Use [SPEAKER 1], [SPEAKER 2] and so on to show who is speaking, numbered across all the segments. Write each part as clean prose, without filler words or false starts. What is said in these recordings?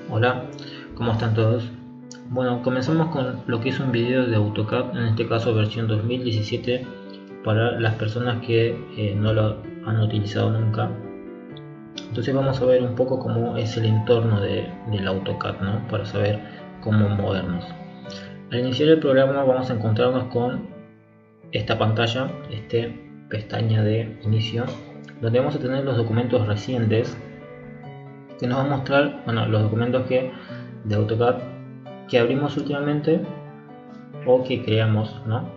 [SPEAKER 1] Hola, ¿cómo están todos? Bueno, comenzamos con lo que es un video de AutoCAD, en este caso versión 2017, para las personas que no lo han utilizado nunca. Entonces vamos a ver un poco cómo es el entorno del AutoCAD, ¿no? Para saber cómo movernos. Al iniciar el programa vamos a encontrarnos con esta pantalla, pestaña de inicio, donde vamos a tener los documentos recientes que nos va a mostrar, bueno, los documentos de AutoCAD que abrimos últimamente o que creamos, ¿no?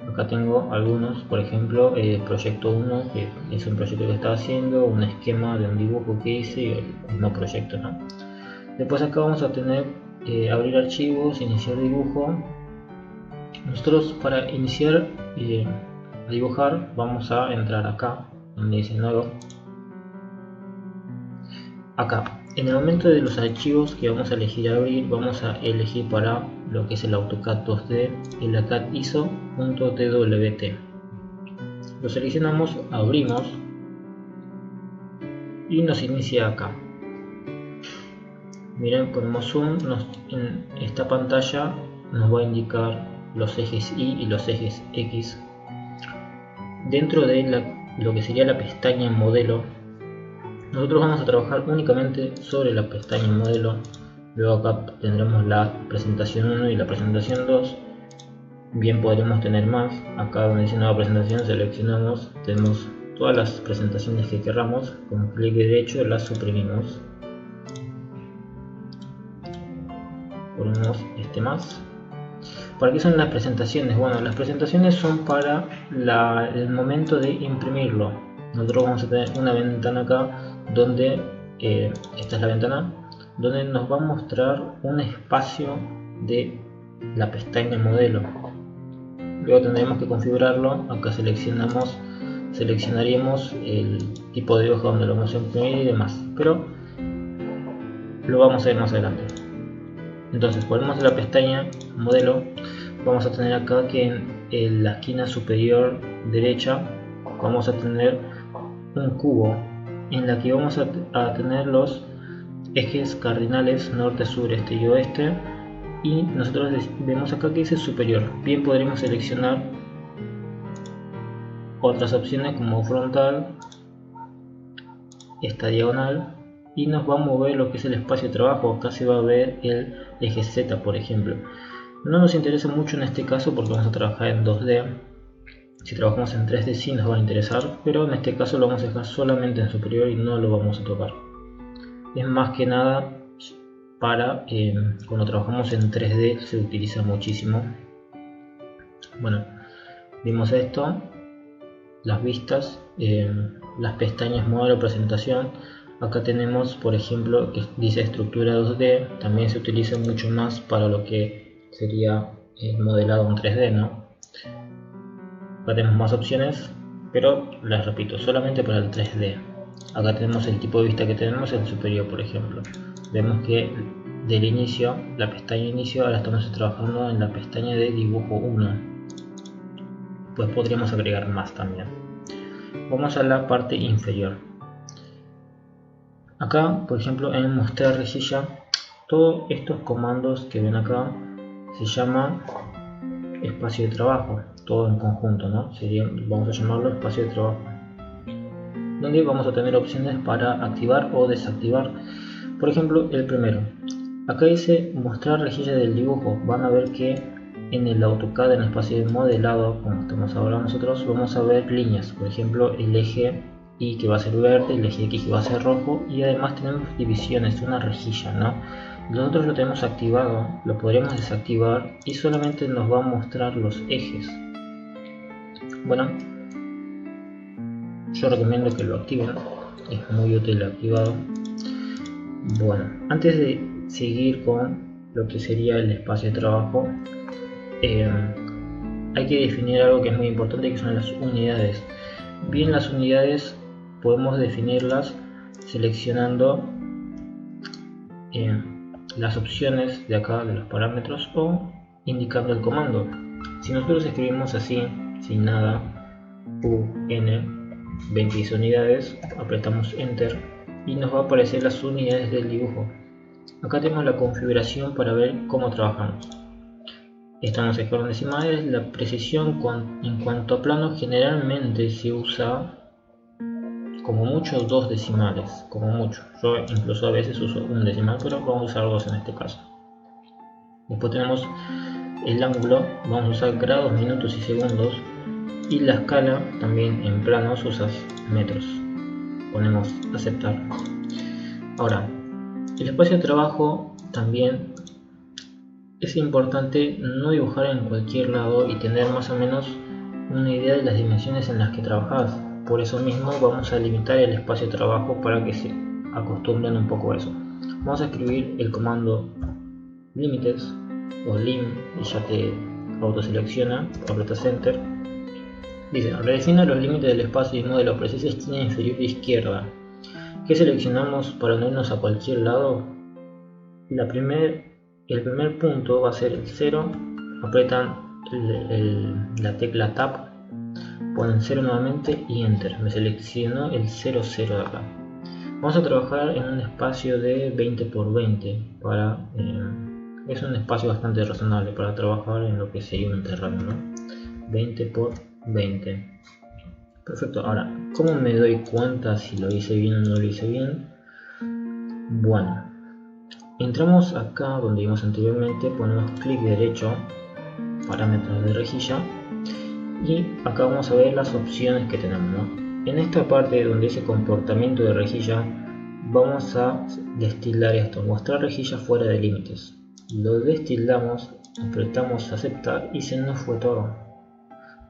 [SPEAKER 1] Acá tengo algunos, por ejemplo, proyecto 1, que es un proyecto que estaba haciendo, un esquema de un dibujo que hice y el mismo proyecto, ¿no? Después acá vamos a tener abrir archivos, iniciar dibujo. Nosotros para iniciar a dibujar vamos a entrar acá, donde dice nuevo. Acá, en el momento de los archivos que vamos a elegir abrir, vamos a elegir para lo que es el AutoCAD 2D, el AutoCAD ISO.twt. Lo seleccionamos, abrimos y nos inicia acá. Miren, ponemos zoom, en esta pantalla nos va a indicar los ejes Y y los ejes X. Dentro de lo que sería la pestaña modelo, nosotros vamos a trabajar únicamente sobre la pestaña modelo. Luego acá tendremos la presentación 1 y la presentación 2. Bien, podremos tener más. Acá donde dice nueva presentación seleccionamos, tenemos todas las presentaciones que queramos. Con clic derecho las suprimimos. Ponemos más. ¿Para qué son las presentaciones? Bueno, las presentaciones son para el momento de imprimirlo. Nosotros vamos a tener una ventana acá donde, esta es la ventana, donde nos va a mostrar un espacio de la pestaña modelo. Luego tendremos que configurarlo. Acá seleccionaríamos el tipo de hoja donde lo vamos a imprimir y demás, pero lo vamos a ver más adelante. Entonces, ponemos la pestaña modelo. Vamos a tener acá que en la esquina superior derecha vamos a tener un cubo en la que vamos a tener los ejes cardinales norte, sur, este y oeste, y nosotros vemos acá que dice superior. Bien, podremos seleccionar otras opciones como frontal, esta diagonal, y nos va a mover lo que es el espacio de trabajo. Acá se va a ver el eje Z, por ejemplo. No nos interesa mucho en este caso porque vamos a trabajar en 2D. Si trabajamos en 3D sí nos va a interesar, pero en este caso lo vamos a dejar solamente en superior y no lo vamos a tocar. Es más que nada para cuando trabajamos en 3D se utiliza muchísimo. Bueno, vimos esto, las vistas, las pestañas modelo presentación. Acá tenemos, por ejemplo, que dice estructura 2D, también se utiliza mucho más para lo que sería el modelado en 3D, ¿no? Acá tenemos más opciones, pero las repito, solamente para el 3D. Acá tenemos el tipo de vista que tenemos, el superior, por ejemplo. Vemos que del inicio, la pestaña inicio, ahora estamos trabajando en la pestaña de dibujo 1. Pues podríamos agregar más también. Vamos a la parte inferior. Acá, por ejemplo, en mostrar rejilla, todos estos comandos que ven acá se llama espacio de trabajo, todo en conjunto, ¿no? Vamos a llamarlo espacio de trabajo, donde vamos a tener opciones para activar o desactivar. Por ejemplo, el primero, acá dice mostrar rejilla del dibujo. Van a ver que en el AutoCAD, en el espacio de modelado, como estamos ahora nosotros, vamos a ver líneas. Por ejemplo, el eje Y que va a ser verde, el eje X que va a ser rojo, y además tenemos divisiones, una rejilla, ¿no? Nosotros lo tenemos activado, lo podremos desactivar y solamente nos va a mostrar los ejes. Bueno, yo recomiendo que lo activen, es muy útil activado. Bueno, antes de seguir con lo que sería el espacio de trabajo, hay que definir algo que es muy importante, que son las unidades. Bien, las unidades podemos definirlas seleccionando las opciones de acá de los parámetros o indicando el comando. Si nosotros escribimos así, sin nada, UN 20 unidades, apretamos enter y nos va a aparecer las unidades del dibujo. Acá tenemos la configuración para ver cómo trabajamos. Estamos en orden decimales. La precisión en cuanto a planos generalmente se usa como mucho 2 decimales, como mucho. Yo incluso a veces uso un decimal, pero vamos a usar 2 en este caso. Después tenemos el ángulo, vamos a usar grados, minutos y segundos. Y la escala también en planos usas metros. Ponemos aceptar. Ahora, el espacio de trabajo también es importante no dibujar en cualquier lado y tener más o menos una idea de las dimensiones en las que trabajas. Por eso mismo vamos a limitar el espacio de trabajo para que se acostumbren un poco a eso. Vamos a escribir el comando límites o lim y ya te autoselecciona, apretas enter. Dice, redefina los límites del espacio y modelo, precisa esquina inferior izquierda. ¿Qué seleccionamos para no irnos a cualquier lado? El primer punto va a ser el 0, apretan la tecla Tab, ponen 0 nuevamente y Enter. Me seleccionó el 0, 0 de acá. Vamos a trabajar en un espacio de 20 por 20. Es un espacio bastante razonable para trabajar en lo que sería un terreno, ¿no? 20 por 20. Perfecto. Ahora, ¿cómo me doy cuenta si lo hice bien o no lo hice bien? Bueno, entramos acá donde vimos anteriormente, ponemos clic derecho, parámetros de rejilla, y acá vamos a ver las opciones que tenemos, ¿no? En esta parte donde dice comportamiento de rejilla, vamos a destilar esto, mostrar rejilla fuera de límites. Lo destildamos, apretamos aceptar y se nos fue todo.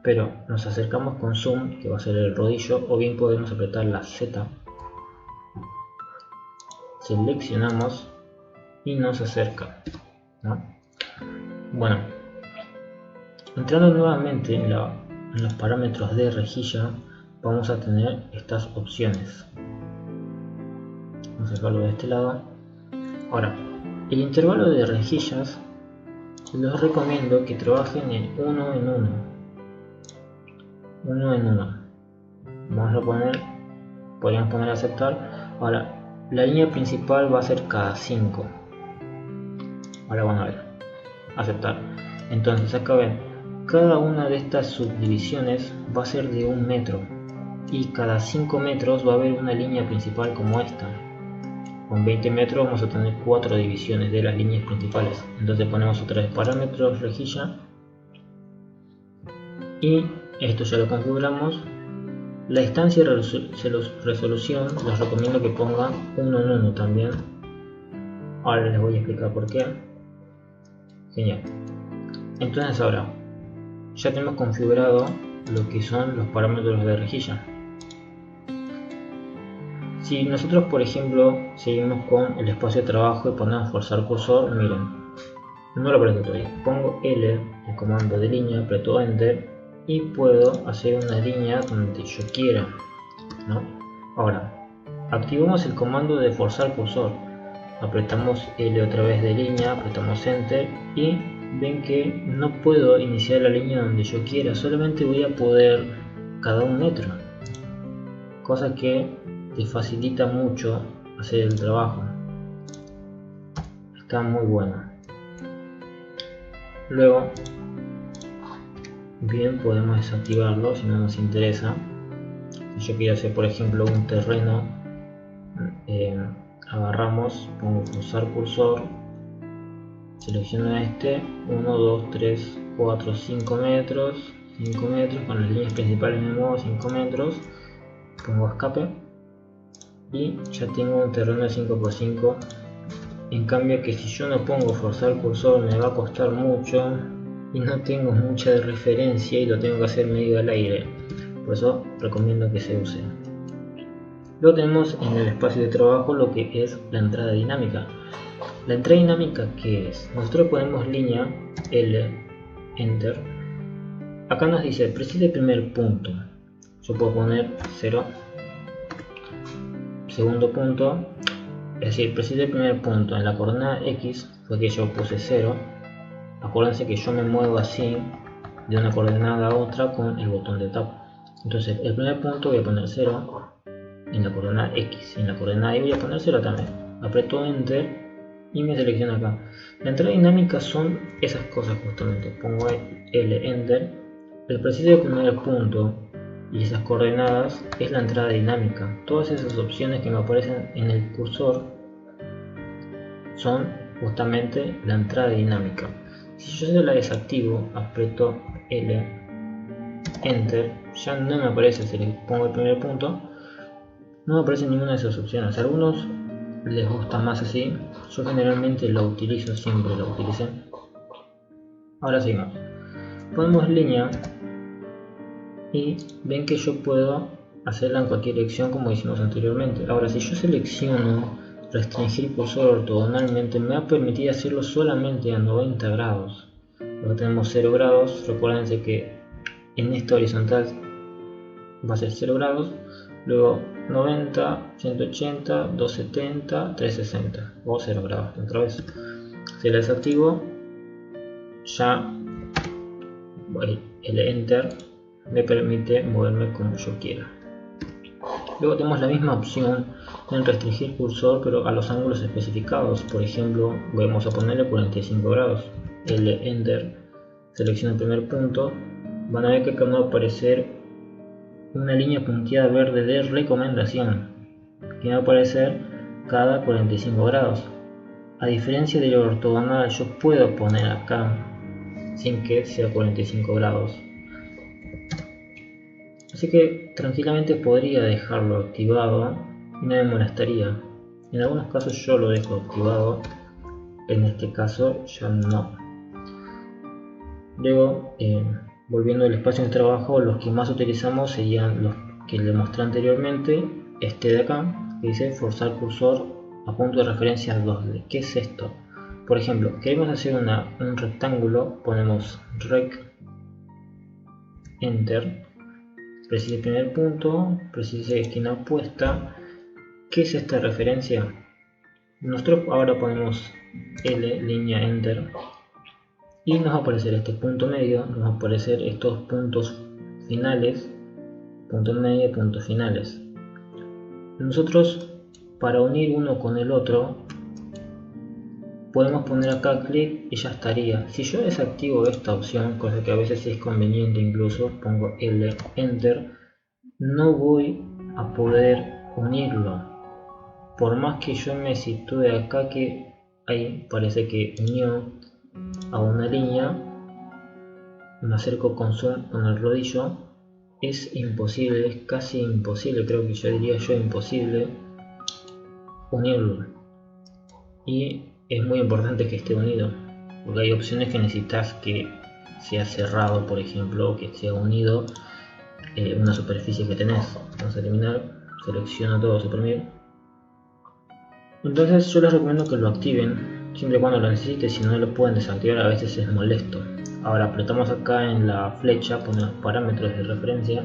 [SPEAKER 1] Pero nos acercamos con zoom, que va a ser el rodillo, o bien podemos apretar la Z. Seleccionamos y nos acerca, ¿no? Bueno, entrando nuevamente en los parámetros de rejilla, vamos a tener estas opciones. Vamos a sacarlo de este lado. Ahora, el intervalo de rejillas les recomiendo que trabajen en 1 en 1. 1 en 1. Vamos a poner, podríamos poner aceptar. Ahora, la línea principal va a ser cada 5. Ahora van a ver, aceptar. Entonces acá ven, cada una de estas subdivisiones va a ser de 1 metro y cada 5 metros va a haber una línea principal como esta. Con 20 metros vamos a tener 4 divisiones de las líneas principales. Entonces ponemos otra vez parámetros rejilla y esto ya lo configuramos. La distancia de resolución les recomiendo que pongan 1 en 1 también. Ahora les voy a explicar por qué. Genial. Entonces ahora ya tenemos configurado lo que son los parámetros de rejilla. Si nosotros, por ejemplo, seguimos con el espacio de trabajo y ponemos forzar cursor, miren, no lo apreto todavía. Pongo L, el comando de línea, aprieto Enter y puedo hacer una línea donde yo quiera, ¿no? Ahora, activamos el comando de forzar cursor. Apretamos L otra vez de línea, apretamos Enter y ven que no puedo iniciar la línea donde yo quiera, solamente voy a poder cada 1 metro, cosa que te facilita mucho hacer el trabajo. Está muy bueno. Luego, bien, podemos desactivarlo si no nos interesa. Si yo quiero hacer, por ejemplo, un terreno, agarramos, pongo pulsar cursor, selecciono este, 1, 2, 3, 4, 5 metros, 5 metros, con las líneas principales me muevo 5 metros, pongo escape y ya tengo un terreno de 5×5. En cambio que si yo no pongo forzar cursor me va a costar mucho y no tengo mucha referencia y lo tengo que hacer medio al aire, por eso recomiendo que se use. Luego tenemos en el espacio de trabajo lo que es la entrada dinámica. La entrada dinámica, ¿qué es? Nosotros ponemos línea L, Enter. Acá nos dice precise el primer punto. Yo puedo poner 0. Segundo punto, es decir, precise el primer punto. En la coordenada X fue que yo puse 0. Acuérdense que yo me muevo así de una coordenada a otra con el botón de Tab. Entonces, el primer punto voy a poner 0 en la coordenada X. En la coordenada Y voy a poner 0 también. Aprieto Enter y me selecciona acá. La entrada dinámica son esas cosas justamente. Pongo L Enter, el preciso de primer punto y esas coordenadas es la entrada dinámica. Todas esas opciones que me aparecen en el cursor son justamente la entrada dinámica. Si yo se la desactivo, aprieto L Enter, ya no me aparece. Si le pongo el primer punto, no me aparece ninguna de esas opciones. A algunos les gusta más así, yo generalmente lo utilizo, siempre lo utilicé. Ahora seguimos, ponemos línea y ven que yo puedo hacerla en cualquier dirección como hicimos anteriormente. Ahora, si yo selecciono restringir cursor ortogonalmente, me va a permitir hacerlo solamente a 90 grados. Luego tenemos 0 grados, recuérdense que en esta horizontal va a ser 0 grados, luego 90, 180, 270, 360 o 0 grados. Otra vez, si la desactivo, ya el Enter me permite moverme como yo quiera. Luego tenemos la misma opción en restringir cursor, pero a los ángulos especificados. Por ejemplo, vamos a ponerle 45 grados. L Enter, selecciono el primer punto. Van a ver que acá me va a aparecer una línea punteada verde de recomendación que me va a aparecer cada 45 grados. A diferencia de lo ortogonal, yo puedo poner acá sin que sea 45 grados. Así que tranquilamente podría dejarlo activado y no me molestaría. En algunos casos yo lo dejo activado, en este caso ya no. Luego, volviendo al espacio de trabajo, los que más utilizamos serían los que le mostré anteriormente. Este de acá, que dice forzar cursor a punto de referencia 2D. ¿Qué es esto? Por ejemplo, queremos hacer un rectángulo, ponemos rec Enter, precise el primer punto, precise esquina opuesta. ¿Qué es esta referencia? Nosotros ahora ponemos L línea Enter y nos va a aparecer este punto medio, nos va a aparecer estos puntos finales, punto medio, puntos finales. Nosotros, para unir uno con el otro, podemos poner acá clic y ya estaría. Si yo desactivo esta opción, cosa que a veces es conveniente, incluso pongo L Enter, no voy a poder unirlo. Por más que yo me sitúe acá, que ahí parece que unió a una línea, me acerco con zoom con el rodillo, es imposible, es casi imposible, creo que yo diría yo imposible unirlo. Y es muy importante que esté unido, porque hay opciones que necesitas que sea cerrado, por ejemplo, o que sea unido una superficie que tenés. Vamos a eliminar, selecciono todo, suprimir. Entonces yo les recomiendo que lo activen siempre y cuando lo necesiten. Si no lo pueden desactivar, a veces es molesto. Ahora apretamos acá en la flecha, ponemos parámetros de referencia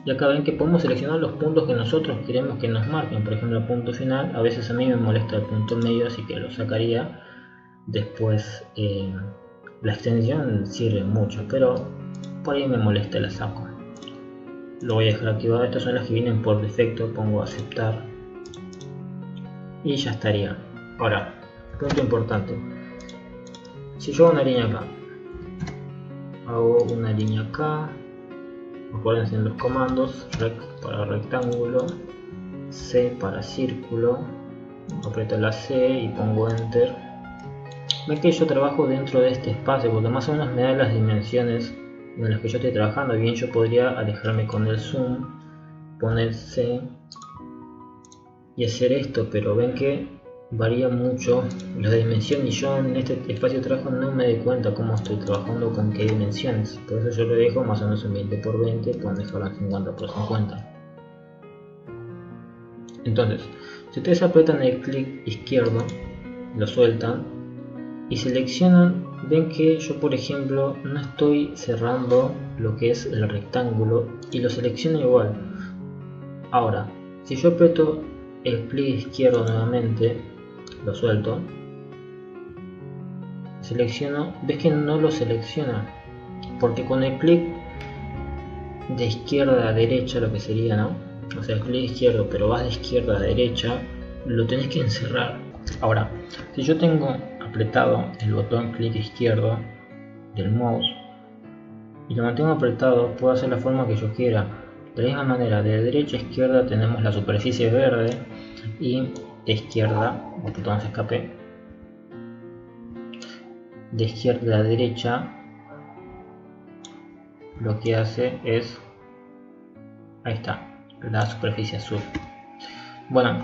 [SPEAKER 1] y acá ven que podemos seleccionar los puntos que nosotros queremos que nos marquen. Por ejemplo, el punto final, a veces a mí me molesta el punto medio, así que lo sacaría. Después la extensión sirve mucho, pero por ahí me molesta, la saco. Lo voy a dejar activado. Estas son las que vienen por defecto, pongo aceptar y ya estaría. Ahora, punto importante, si yo hago una línea acá, hago una línea acá, acuérdense en los comandos, rec para rectángulo, C para círculo, aprieto la C y pongo enter. Ven que yo trabajo dentro de este espacio porque más o menos me da las dimensiones en las que yo estoy trabajando. Bien, yo podría alejarme con el zoom, poner C y hacer esto, pero ven que varía mucho la dimensión y yo en este espacio de trabajo no me doy cuenta cómo estoy trabajando, con qué dimensiones. Por eso yo lo dejo más o menos en 20 por 20, pueden dejarlo en 50 por 50. Entonces, si ustedes aprietan el clic izquierdo, lo sueltan y seleccionan, ven que yo por ejemplo no estoy cerrando lo que es el rectángulo y lo selecciono igual. Ahora, si yo aprieto el clic izquierdo nuevamente, lo suelto, selecciono, ves que no lo selecciona, porque con el clic de izquierda a derecha, lo que sería, ¿no? O sea, el clic izquierdo, pero vas de izquierda a derecha, lo tenés que encerrar. Ahora, si yo tengo apretado el botón clic izquierdo del mouse y lo mantengo apretado, puedo hacer la forma que yo quiera. De la misma manera, de derecha a izquierda tenemos la superficie verde y de izquierda, botón escape, de izquierda a derecha lo que hace es, ahí está, la superficie azul. Bueno,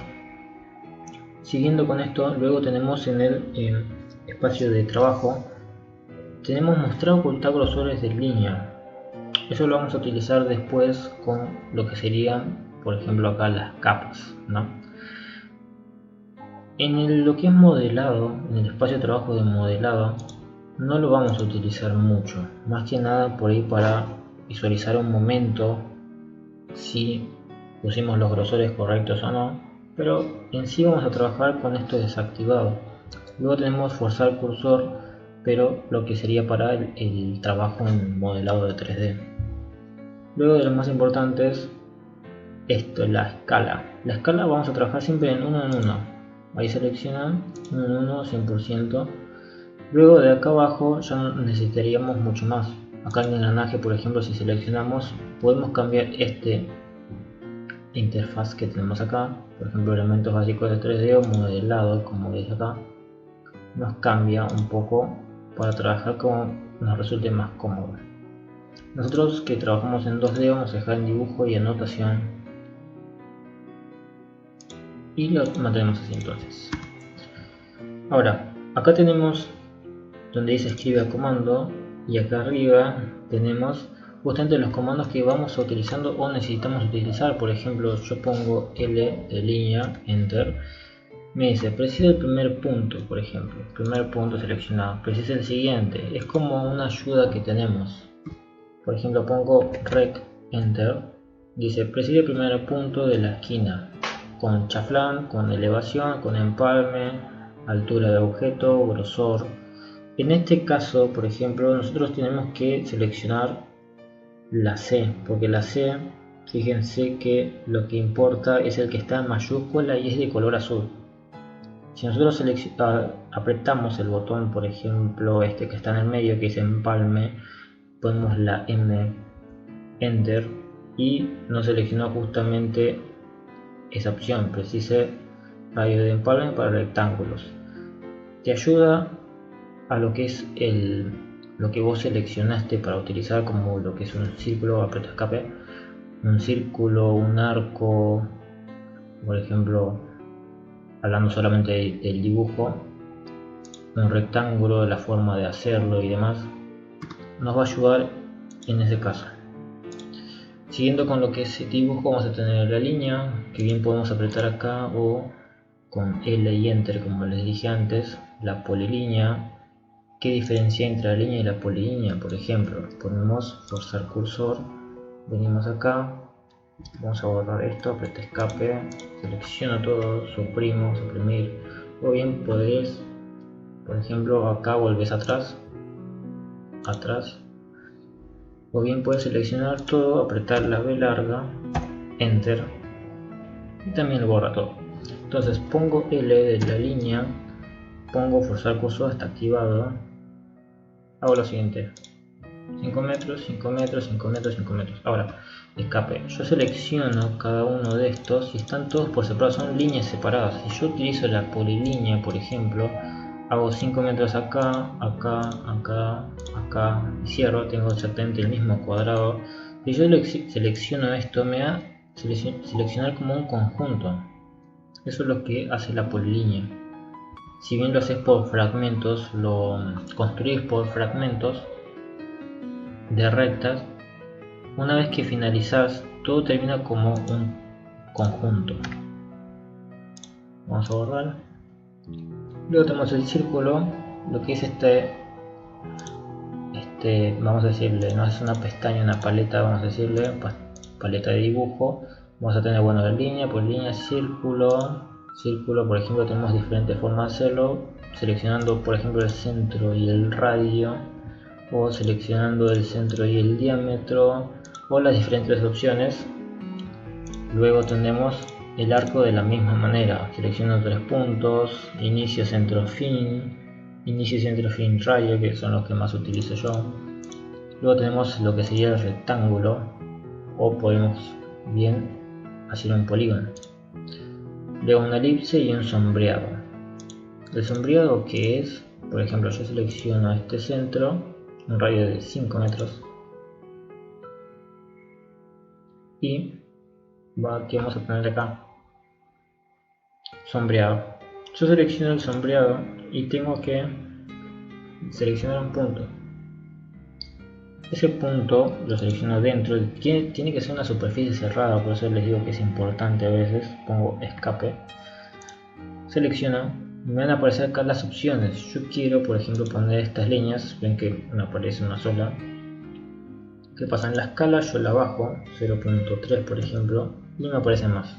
[SPEAKER 1] siguiendo con esto, luego tenemos en el espacio de trabajo, tenemos mostrar ocultar grosores de línea. Eso lo vamos a utilizar después con lo que serían, por ejemplo, acá las capas, ¿no? Lo que es modelado, en el espacio de trabajo de modelado, no lo vamos a utilizar mucho, más que nada por ahí para visualizar un momento si pusimos los grosores correctos o no, pero en sí vamos a trabajar con esto desactivado. Luego tenemos forzar cursor, pero lo que sería para el trabajo en modelado de 3D. Luego de lo más importante es esto, la escala. La escala vamos a trabajar siempre en 1 en 1. Ahí seleccionan 1 en 1, 100%. Luego de acá abajo ya necesitaríamos mucho más. Acá en el engranaje, por ejemplo, si seleccionamos, podemos cambiar este interfaz que tenemos acá. Por ejemplo, elementos básicos de 3D o modelado, como veis acá. Nos cambia un poco para trabajar como nos resulte más cómodo. Nosotros que trabajamos en 2D vamos a dejar en dibujo y anotación. Y lo mantenemos así entonces. Ahora, acá tenemos donde dice escribe a comando y acá arriba tenemos justamente los comandos que vamos utilizando o necesitamos utilizar. Por ejemplo, yo pongo L de línea, enter, me dice precisa el primer punto, por ejemplo, primer punto seleccionado, precisa el siguiente, es como una ayuda que tenemos. Por ejemplo, pongo rec, enter, dice precisa el primer punto de la esquina, con chaflán, con elevación, con empalme, altura de objeto, grosor. En este caso, por ejemplo, nosotros tenemos que seleccionar la C, porque la C, fíjense que lo que importa es el que está en mayúscula y es de color azul. Si nosotros apretamos el botón, por ejemplo, este que está en el medio, que dice empalme, ponemos la M, enter, y nos seleccionó justamente esa opción, precise radio de empalme para rectángulos. Te ayuda a lo que es lo que vos seleccionaste para utilizar, como lo que es un círculo, aprieta escape, un círculo, un arco, por ejemplo, hablando solamente del dibujo, un rectángulo, la forma de hacerlo y demás, nos va a ayudar en ese caso. Siguiendo con lo que es dibujo, vamos a tener la línea, que bien podemos apretar acá, o con L y Enter, como les dije antes, la polilínea. ¿Qué diferencia entre la línea y la polilínea? Por ejemplo, ponemos forzar cursor, venimos acá, vamos a borrar esto, apreté escape, selecciono todo, suprimo, suprimir, o bien podés, por ejemplo, acá volvés atrás, o bien puedes seleccionar todo, apretar la B larga, enter, y también lo borra todo. Entonces pongo L de la línea, pongo forzar cursor, está activado, hago lo siguiente, 5 metros, 5 metros, 5 metros, 5 metros. Ahora, escape, yo selecciono cada uno de estos y están todos por separado, son líneas separadas. Si yo utilizo la polilínea, por ejemplo, hago 5 metros acá, acá, acá, acá, y cierro, tengo exactamente el mismo cuadrado. Si yo selecciono esto, me va a seleccionar como un conjunto. Eso es lo que hace la polilínea. Si bien lo haces por fragmentos, lo construís por fragmentos de rectas, una vez que finalizas, todo termina como un conjunto. Vamos a borrar. Luego tenemos el círculo, lo que es vamos a decirle, no es una pestaña, una paleta, vamos a decirle paleta de dibujo. Vamos a tener, bueno, la línea por línea, círculo, por ejemplo, tenemos diferentes formas de hacerlo, seleccionando por ejemplo el centro y el radio, o seleccionando el centro y el diámetro, o las diferentes opciones. Luego tenemos el arco de la misma manera. Selecciono 3 puntos, inicio, centro, fin, inicio, centro, fin, radio, que son los que más utilizo yo. Luego tenemos lo que sería el rectángulo, o podemos bien hacer un polígono. Luego una elipse y un sombreado. El sombreado, que es, por ejemplo, yo selecciono este centro, un radio de 5 metros, y ¿qué vamos a poner acá? Sombreado. Yo selecciono el sombreado y tengo que seleccionar un punto. Ese punto lo selecciono dentro, tiene que ser una superficie cerrada, por eso les digo que es importante a veces. Pongo escape, selecciono, me van a aparecer acá las opciones. Yo quiero, por ejemplo, poner estas líneas, ven que me aparece una sola. ¿Qué pasa? En la escala yo la bajo, 0.3 por ejemplo, y me aparecen más.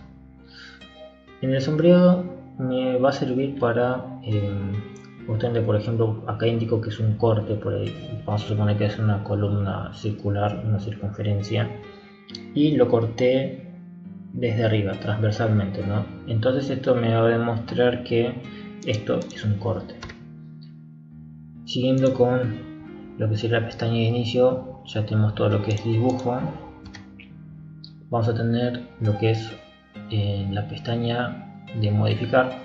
[SPEAKER 1] En el sombreado me va a servir para justamente, por ejemplo, acá indico que es un corte, por ahí vamos a suponer que es una columna circular, una circunferencia, y lo corté desde arriba, transversalmente, ¿no? Entonces esto me va a demostrar que esto es un corte. Siguiendo con lo que sería la pestaña de inicio, ya tenemos todo lo que es dibujo. Vamos a tener lo que es la pestaña de modificar.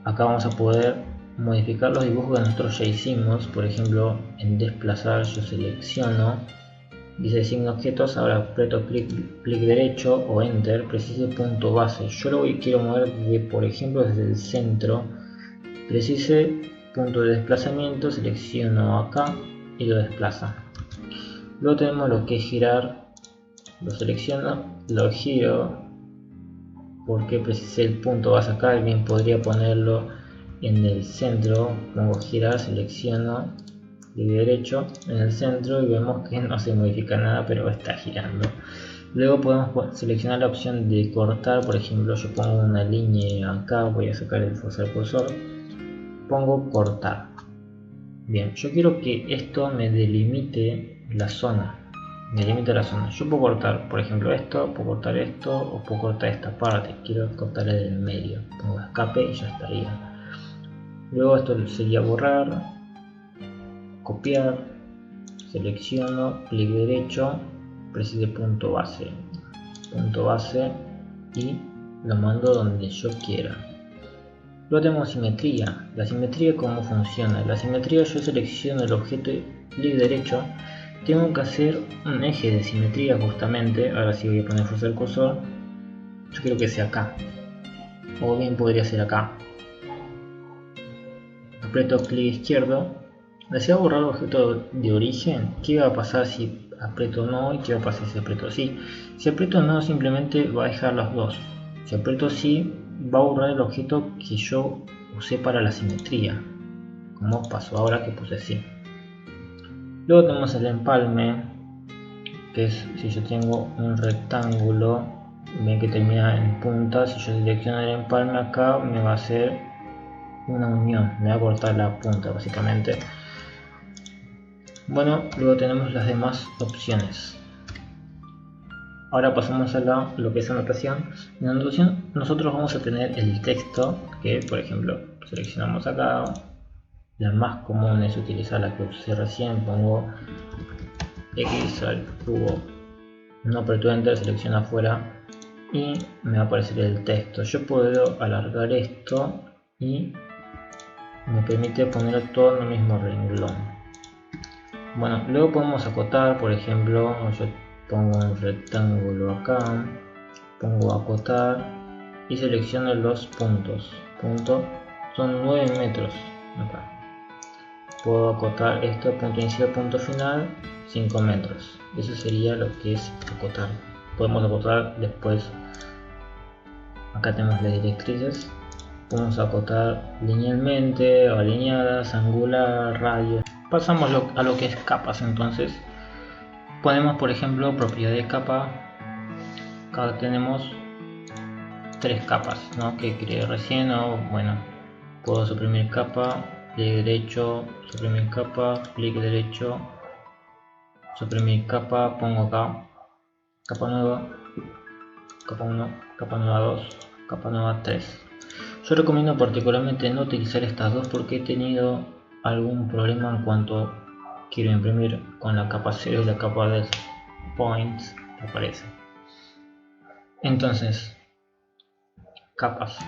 [SPEAKER 1] Acá vamos a poder modificar los dibujos que nosotros ya hicimos. Por ejemplo, en desplazar yo selecciono, dice designa objetos, ahora aprieto clic derecho o enter, precise punto base. Yo lo quiero mover por ejemplo desde el centro, precise punto de desplazamiento, selecciono acá y lo desplaza. Luego tenemos lo que es girar, lo selecciono, lo giro, porque precisé el punto base acá, bien podría ponerlo en el centro. Pongo girar, selecciono, clic derecho en el centro y vemos que no se modifica nada, pero está girando. Luego podemos seleccionar la opción de cortar, por ejemplo yo pongo una línea acá, voy a sacar el forzar cursor, pongo cortar. Bien, yo quiero que esto me delimite la zona. Yo puedo cortar, por ejemplo, esto, puedo cortar esto, o puedo cortar esta parte. Quiero cortar el del medio. Pongo escape y ya estaría. Luego esto sería borrar, copiar, selecciono, clic derecho, precise punto base y lo mando donde yo quiera. Luego tenemos simetría. La simetría, ¿cómo funciona? La simetría, yo selecciono el objeto, clic derecho, tengo que hacer un eje de simetría justamente. Ahora sí voy a poner forzar el cursor. Yo quiero que sea acá, o bien podría ser acá. Aprieto clic izquierdo, deseo borrar el objeto de origen. ¿Qué va a pasar si aprieto no y qué va a pasar si aprieto sí? Si aprieto no, simplemente va a dejar los dos. Si aprieto sí, va a borrar el objeto que yo usé para la simetría, como pasó ahora que puse sí. Luego tenemos el empalme, que es si yo tengo un rectángulo, ven que termina en punta. Si yo selecciono el empalme acá, me va a hacer una unión, me va a cortar la punta básicamente. Bueno, luego tenemos las demás opciones. Ahora pasamos a lo que es anotación. En anotación nosotros vamos a tener el texto, que por ejemplo seleccionamos acá. La más común es utilizar la que usé recién. Pongo X al cubo, no aprieto enter, selecciono afuera y me va a aparecer el texto. Yo puedo alargar esto y me permite poner todo en el mismo renglón. Bueno, luego podemos acotar, por ejemplo, yo pongo un rectángulo acá, pongo acotar y selecciono los puntos. Son 9 metros acá. Puedo acotar esto, punto inicial, punto final, 5 metros. Eso sería lo que es acotar. Podemos acotar después. Acá tenemos las directrices. Podemos acotar linealmente, alineadas, angular, radio. Pasamos a lo que es capas. Entonces ponemos, por ejemplo, propiedad de capa. Acá tenemos 3 capas, ¿no? Que creé recién. O bueno, puedo suprimir capa, clic derecho, suprimir capa, clic derecho, suprimir capa, pongo acá capa nueva, capa 1, capa nueva 2, capa nueva 3. Yo recomiendo particularmente no utilizar estas dos porque he tenido algún problema en cuanto quiero imprimir con la capa 0 y la capa de points que aparece. Entonces, capas.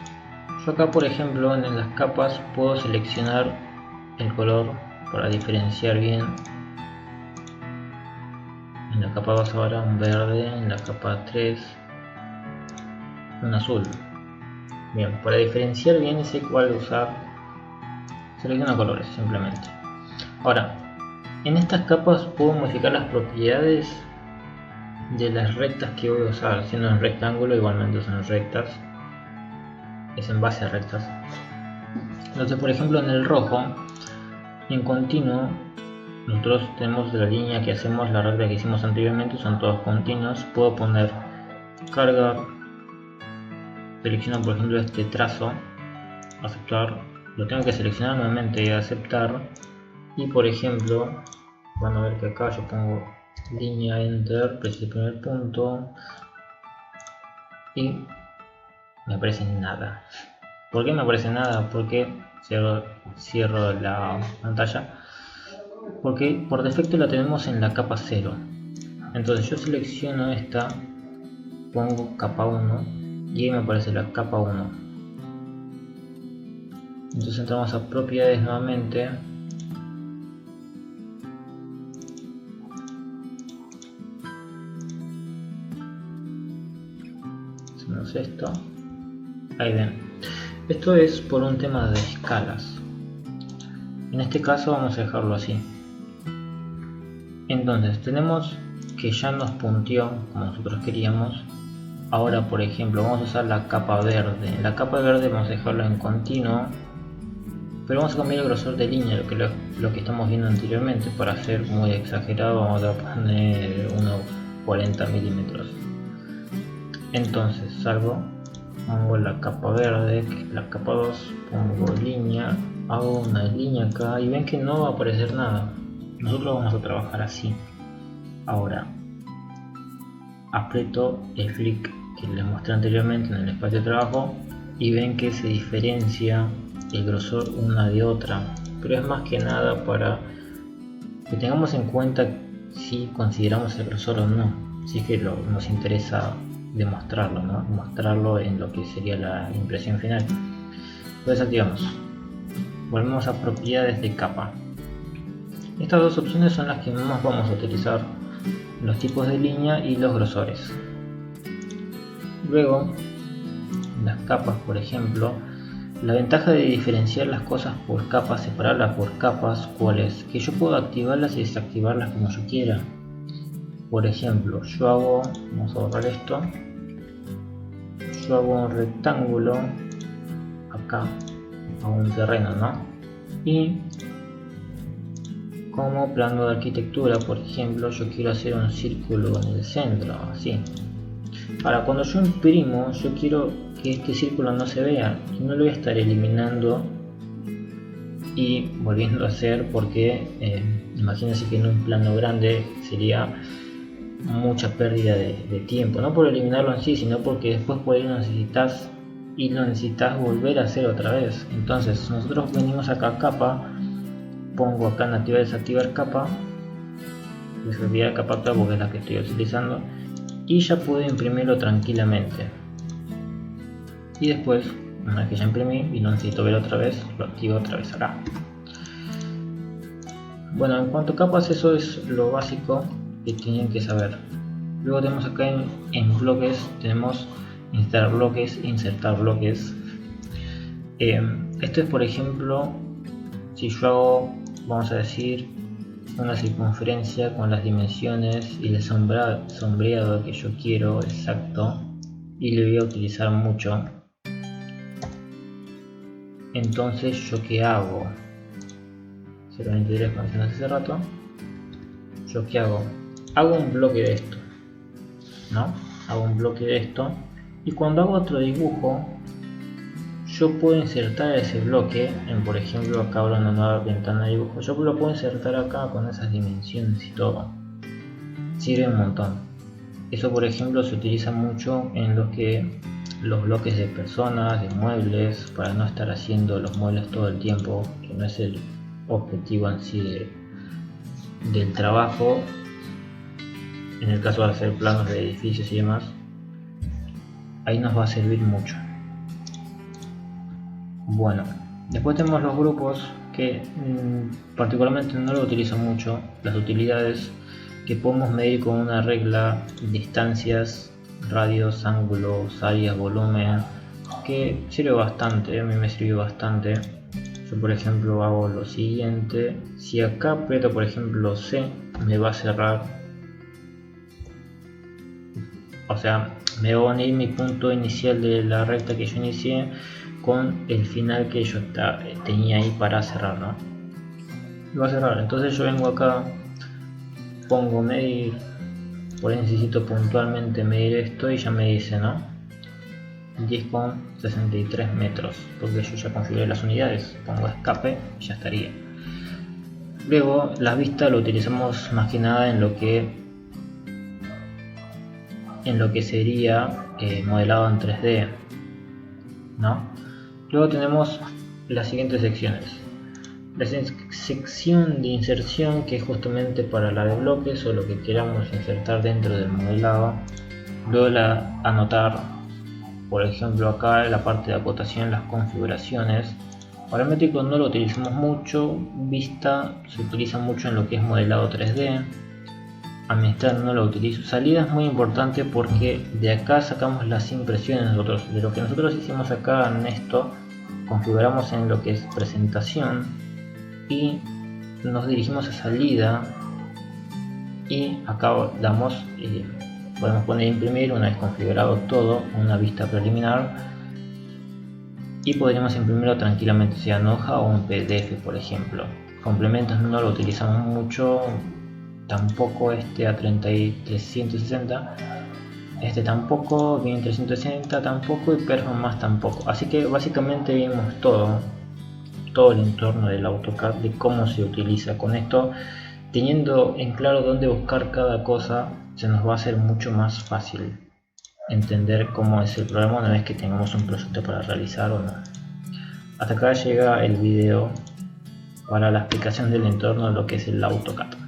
[SPEAKER 1] Yo acá, por ejemplo, en las capas puedo seleccionar el color para diferenciar bien. En la capa 2 ahora un verde, en la capa 3 un azul. Bien, para diferenciar bien sé cuál usar, selecciona colores simplemente. Ahora, en estas capas puedo modificar las propiedades de las rectas que voy a usar. Siendo en rectángulo, igualmente son rectas, es en base a rectas. Entonces, por ejemplo, en el rojo, en continuo, nosotros tenemos la línea que hacemos, la recta que hicimos anteriormente, son todos continuos. Puedo poner cargar, selecciono por ejemplo este trazo, aceptar, lo tengo que seleccionar nuevamente y aceptar. Y por ejemplo, van a ver que acá yo pongo línea, enter, presiono el primer punto y me aparece nada. ¿Por qué me aparece nada? Porque cierro la pantalla. Porque por defecto la tenemos en la capa 0. Entonces yo selecciono esta, pongo capa 1 y ahí me aparece la capa 1. Entonces entramos a propiedades nuevamente. Hacemos esto. Ahí ven. Esto es por un tema de escalas. En este caso vamos a dejarlo así. Entonces tenemos que ya nos punteó como nosotros queríamos. Ahora, por ejemplo, vamos a usar la capa verde. La capa verde vamos a dejarlo en continuo, pero vamos a cambiar el grosor de línea, lo que estamos viendo anteriormente. Para ser muy exagerado vamos a poner unos 40 milímetros. Entonces salgo, pongo la capa verde, que es la capa 2, pongo línea, hago una línea acá y ven que no va a aparecer nada. Nosotros vamos a trabajar así. Ahora aprieto el flick que les mostré anteriormente en el espacio de trabajo y ven que se diferencia el grosor una de otra, pero es más que nada para que tengamos en cuenta si consideramos el grosor o no, si es que nos interesa demostrarlo, ¿no? Mostrarlo en lo que sería la impresión final. Lo desactivamos, volvemos a propiedades de capa. Estas dos opciones son las que más vamos a utilizar: los tipos de línea y los grosores. Luego, las capas, por ejemplo, la ventaja de diferenciar las cosas por capas, separarlas por capas, ¿cuál es? Que yo puedo activarlas y desactivarlas como yo quiera. Por ejemplo, yo hago, vamos a borrar esto, yo hago un rectángulo acá, hago un terreno, ¿no? Y como plano de arquitectura, por ejemplo, yo quiero hacer un círculo en el centro, así. Ahora, cuando yo imprimo, yo quiero que este círculo no se vea y no lo voy a estar eliminando y volviendo a hacer, porque imagínense que en un plano grande sería mucha pérdida de tiempo, no por eliminarlo en sí, sino porque después por ahí lo necesitas volver a hacer otra vez. Entonces nosotros venimos acá a capa, pongo acá en activar y desactivar capa, desactivar capa actual porque es la que estoy utilizando, y ya puedo imprimirlo tranquilamente. Y después, una vez que ya imprimí y lo necesito ver otra vez, lo activo otra vez acá. Bueno, en cuanto a capas, eso es lo básico que tienen que saber. Luego tenemos acá en bloques, tenemos insertar bloques. Esto es, por ejemplo, si yo hago, vamos a decir, una circunferencia con las dimensiones y el sombreado que yo quiero exacto, y le voy a utilizar mucho. Entonces, ¿yo qué hago? 0.23 como hicimos hace rato. ¿Yo qué hago? Hago un bloque de esto, ¿no? Hago un bloque de esto, y cuando hago otro dibujo, yo puedo insertar ese bloque en, por ejemplo, acá abro una nueva ventana de dibujo, yo lo puedo insertar acá con esas dimensiones y todo. Sirve un montón. Eso, por ejemplo, se utiliza mucho en los que los bloques de personas, de muebles, para no estar haciendo los muebles todo el tiempo, que no es el objetivo en sí del trabajo. En el caso de hacer planos de edificios y demás, ahí nos va a servir mucho. Bueno, después tenemos los grupos que particularmente no lo utilizo mucho. Las utilidades que podemos medir con una regla: distancias, radios, ángulos, áreas, volumen, que sirve bastante. A mí me sirvió bastante. Yo por ejemplo hago lo siguiente: si acá aprieto por ejemplo C, me va a cerrar, o sea, me va a unir mi punto inicial de la recta que yo inicié con el final que yo tenía ahí para cerrar, ¿no? Lo va a cerrar. Entonces yo vengo acá, pongo medir, por ahí necesito puntualmente medir esto y ya me dice, ¿no? 10,63 metros, porque yo ya configuré las unidades. Pongo escape y ya estaría. Luego la vista lo utilizamos más que nada en lo que sería modelado en 3D, ¿no? Luego tenemos las siguientes secciones: la sección de inserción, que es justamente para la de bloques o lo que queramos insertar dentro del modelado. Luego la anotar, por ejemplo acá en la parte de acotación, las configuraciones. Paramétrico no lo utilizamos mucho. Vista se utiliza mucho en lo que es modelado 3D. Administrar no lo utilizo. Salida es muy importante porque de acá sacamos las impresiones nosotros. De lo que nosotros hicimos acá en esto, configuramos en lo que es presentación y nos dirigimos a salida, y acá damos, podemos poner imprimir una vez configurado todo, una vista preliminar, y podríamos imprimirlo tranquilamente, sea en hoja o en PDF por ejemplo. Complementos no lo utilizamos mucho, tampoco este a 360, este tampoco, bien 360 tampoco, y Performance tampoco. Así que básicamente vimos todo el entorno del AutoCAD, de cómo se utiliza. Con esto, teniendo en claro dónde buscar cada cosa, se nos va a hacer mucho más fácil entender cómo es el programa una vez que tengamos un proyecto para realizar o no. Hasta acá llega el video para la explicación del entorno de lo que es el AutoCAD.